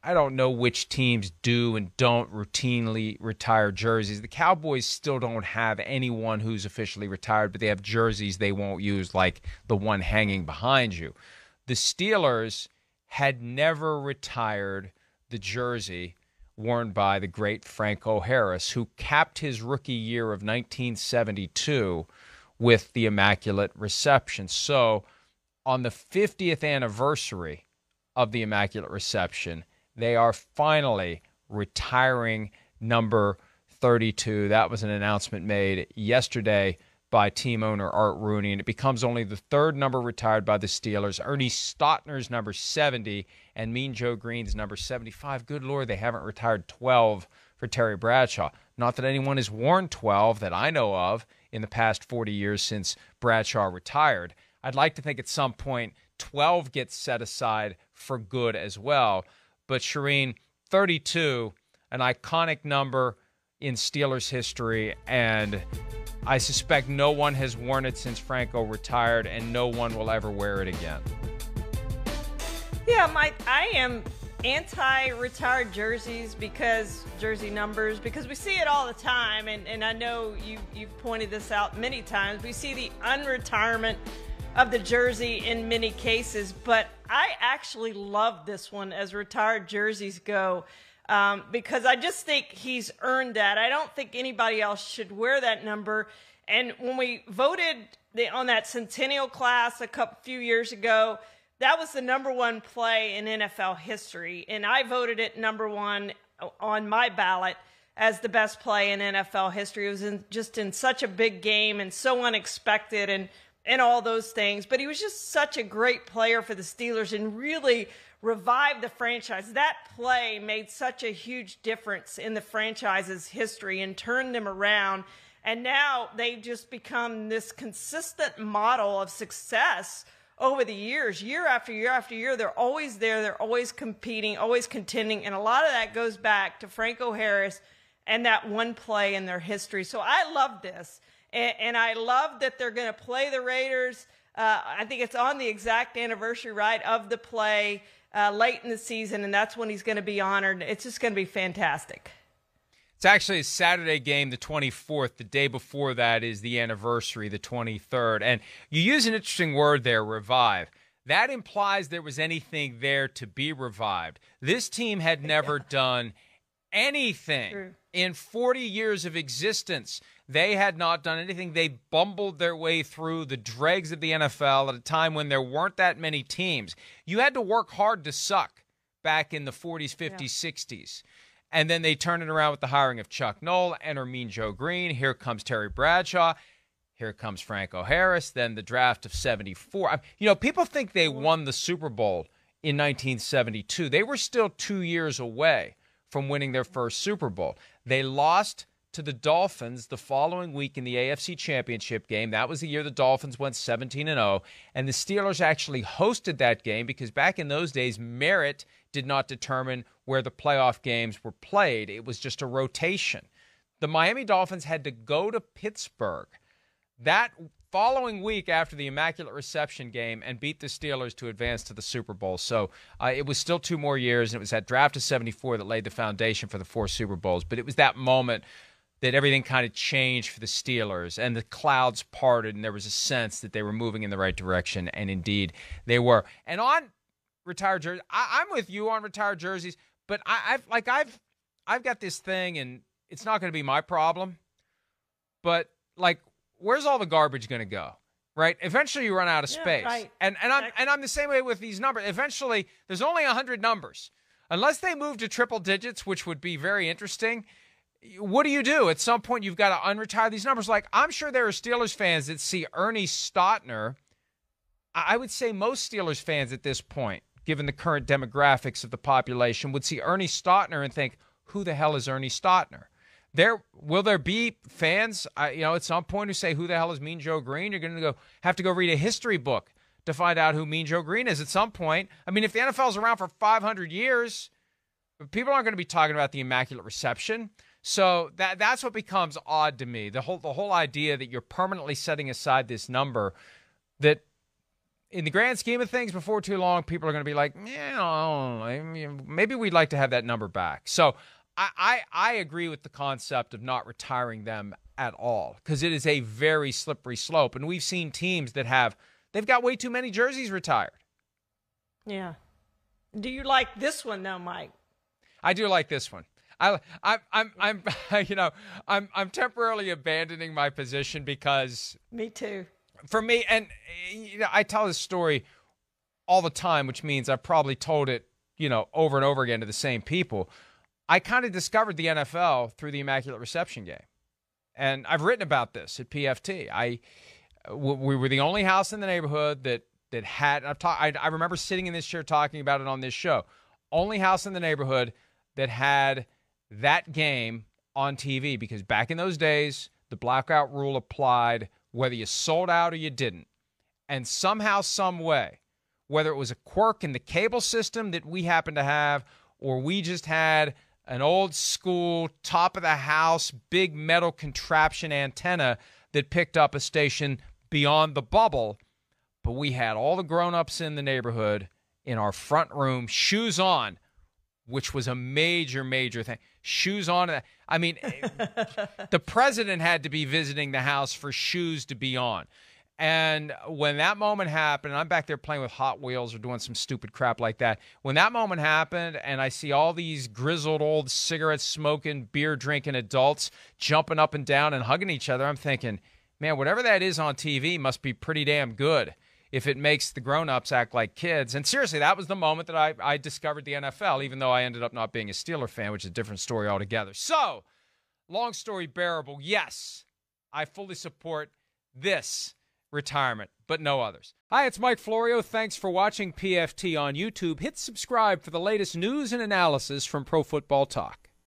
I don't know which teams do and don't routinely retire jerseys. The Cowboys still don't have anyone who's officially retired, but they have jerseys they won't use, like the one hanging behind you. The Steelers had never retired the jersey worn by the great Franco Harris, who capped his rookie year of 1972 with the Immaculate Reception. So on the 50th anniversary of the Immaculate Reception, they are finally retiring number 32. That was an announcement made yesterday by team owner Art Rooney, and it becomes only the third number retired by the Steelers. Ernie Stautner's number 70 and Mean Joe Green's number 75. Good Lord, they haven't retired 12 for Terry Bradshaw. Not that anyone has worn 12 that I know of in the past 40 years since Bradshaw retired. I'd like to think at some point 12 gets set aside for good as well. But Shireen, 32, an iconic number in Steelers history, and I suspect no one has worn it since Franco retired, and no one will ever wear it again. Yeah, Mike, I am anti-retired jerseys jersey numbers, because we see it all the time, and I know you've pointed this out many times. We see the unretirement of the jersey in many cases, but I actually love this one as retired jerseys go, because I just think he's earned that. I don't think anybody else should wear that number. And when we voted on that Centennial class few years ago, that was the number one play in NFL history, and I voted it number one on my ballot as the best play in NFL history. It was just in such a big game and so unexpected, and all those things. But he was just such a great player for the Steelers and really revived the franchise. That play made such a huge difference in the franchise's history and turned them around. And now they've just become this consistent model of success over the years. Year after year after year, they're always there. They're always competing, always contending. And a lot of that goes back to Franco Harris and that one play in their history. So I love this. And I love that they're going to play the Raiders. I think it's on the exact anniversary, right, of the play late in the season, and that's when he's going to be honored. It's just going to be fantastic. It's actually a Saturday game, the 24th. The day before that is the anniversary, the 23rd. And you use an interesting word there, revive. That implies there was anything there to be revived. This team had never done anything in 40 years of existence. They had not done anything. They bumbled their way through the dregs of the NFL at a time when there weren't that many teams. You had to work hard to suck back in the 40s, 50s, 60s. And then they turn it around with the hiring of Chuck Noll, enter Mean Joe Green. Here comes Terry Bradshaw. Here comes Franco Harris. Then the draft of 74. People think they won the Super Bowl in 1972. They were still 2 years away from winning their first Super Bowl. They lost to the Dolphins the following week in the AFC Championship game. That was the year the Dolphins went 17-0, and the Steelers actually hosted that game because back in those days, merit did not determine where the playoff games were played. It was just a rotation. The Miami Dolphins had to go to Pittsburgh that following week after the Immaculate Reception game and beat the Steelers to advance to the Super Bowl. So it was still 2 more years, and it was that draft of 74 that laid the foundation for the 4 Super Bowls. But it was that moment that everything kind of changed for the Steelers, and the clouds parted, and there was a sense that they were moving in the right direction, and indeed they were. And on retired jerseys, I'm with you on retired jerseys, but I've got this thing, and it's not going to be my problem, but where's all the garbage going to go? Right? Eventually you run out of space. Right. And I'm the same way with these numbers. Eventually there's only 100 numbers. Unless they move to triple digits, which would be very interesting, what do you do? At some point you've got to unretire these numbers. I'm sure there are Steelers fans that see Ernie Stautner. I would say most Steelers fans at this point, given the current demographics of the population, would see Ernie Stautner and think, who the hell is Ernie Stautner? Will there be fans, at some point who say, who the hell is Mean Joe Green? You're going to have to go read a history book to find out who Mean Joe Green is at some point. I mean, if the NFL's around for 500 years, people aren't going to be talking about the Immaculate Reception. So that's what becomes odd to me. The whole idea that you're permanently setting aside this number that in the grand scheme of things, before too long, people are going to be like, maybe we'd like to have that number back. So I agree with the concept of not retiring them at all, because it is a very slippery slope. And we've seen teams that they've got way too many jerseys retired. Yeah. Do you like this one though, Mike? I do like this one. I'm temporarily abandoning my position because me too. For me, and I tell this story all the time, which means I've probably told it, over and over again to the same people. I kind of discovered the NFL through the Immaculate Reception game, and I've written about this at PFT. We were the only house in the neighborhood that had. I remember sitting in this chair talking about it on this show. Only house in the neighborhood that had that game on TV, because back in those days, the blackout rule applied whether you sold out or you didn't. And somehow, some way, whether it was a quirk in the cable system that we happened to have, or we just had an old school, top of the house, big metal contraption antenna that picked up a station beyond the bubble, but we had all the grown-ups in the neighborhood in our front room, shoes on, which was a major, major thing. Shoes on. I mean, the president had to be visiting the house for shoes to be on. And when that moment happened, I'm back there playing with Hot Wheels or doing some stupid crap like that. When that moment happened and I see all these grizzled old cigarette-smoking, beer-drinking adults jumping up and down and hugging each other, I'm thinking, man, whatever that is on TV must be pretty damn good if it makes the grown-ups act like kids. And seriously, that was the moment that I discovered the NFL, even though I ended up not being a Steeler fan, which is a different story altogether. So, long story bearable, yes, I fully support this retirement, but no others. Hi, it's Mike Florio. Thanks for watching PFT on YouTube. Hit subscribe for the latest news and analysis from Pro Football Talk.